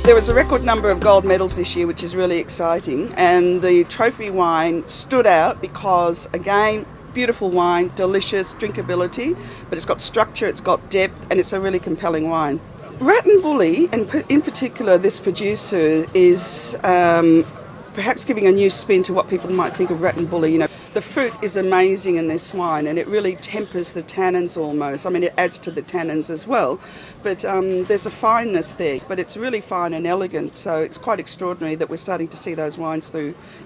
There was a record number of gold medals this year, which is really exciting, and the trophy wine stood out because, again, beautiful wine, delicious drinkability, but it's got structure, it's got depth, and it's a really compelling wine. Rat and Bully, and in particular this producer, is perhaps giving a new spin to what people might think of Rat and Bully. You know, the fruit is amazing in this wine, and it really tempers the tannins almost. I mean, it adds to the tannins as well, but there's a fineness there. But it's really fine and elegant, so it's quite extraordinary that we're starting to see those wines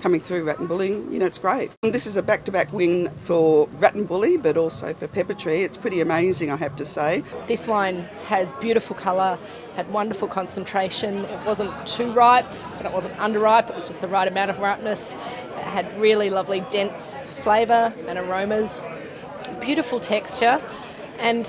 coming through Rat and Bully. You know, it's great. This is a back-to-back win for Rat and Bully, but also for Pepper Tree. It's pretty amazing, I have to say. This wine had beautiful colour, had wonderful concentration. It wasn't too ripe, but it wasn't underripe. It was just the right amount of ripeness. It had really lovely dense flavour and aromas, beautiful texture. And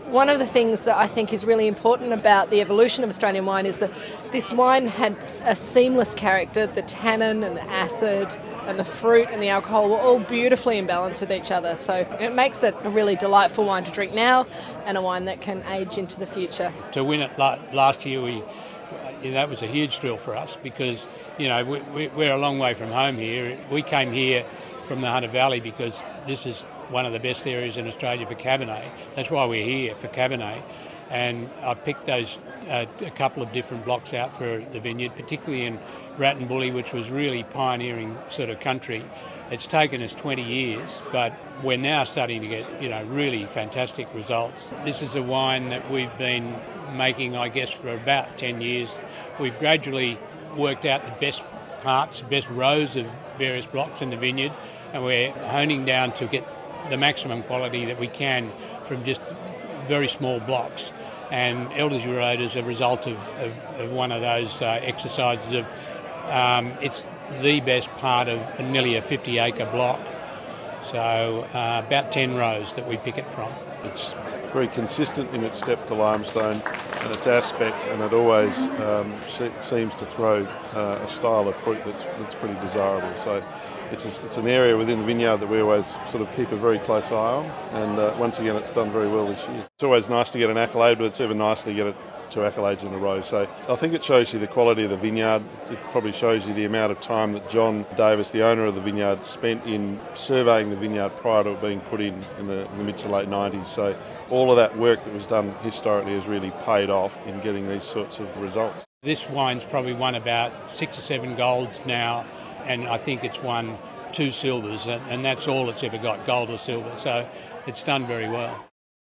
one of the things that I think is really important about the evolution of Australian wine is that this wine had a seamless character. The tannin and the acid and the fruit and the alcohol were all beautifully in balance with each other. So it makes it a really delightful wine to drink now and a wine that can age into the future. To win it last year, that was a huge thrill for us because, you know, we're a long way from home here. We came here from the Hunter Valley because this is one of the best areas in Australia for Cabernet. That's why we're here, for Cabernet. And I picked those a couple of different blocks out for the vineyard, particularly in Rat and Bully, which was really pioneering sort of country. It's taken us 20 years, but we're now starting to get, you know, really fantastic results. This is a wine that we've been making, I guess, for about 10 years. We've gradually worked out the best parts, best rows of various blocks in the vineyard, and we're honing down to get the maximum quality that we can from just very small blocks. And Elderslie Road is a result of one of those exercises of it's the best part of nearly a 50-acre block. So about 10 rows that we pick it from. It's very consistent in its step to limestone and its aspect, and it always seems to throw a style of fruit that's pretty desirable. So it's an area within the vineyard that we always sort of keep a very close eye on, and once again it's done very well this year. It's always nice to get an accolade, but it's even nice to get it 2 accolades in a row. So I think it shows you the quality of the vineyard. It probably shows you the amount of time that John Davis, the owner of the vineyard, spent in surveying the vineyard prior to it being put in the mid to late 90s. So all of that work that was done historically has really paid off in getting these sorts of results. This wine's probably won about 6 or 7 golds now, and I think it's won 2 silvers, and that's all it's ever got, gold or silver. So it's done very well.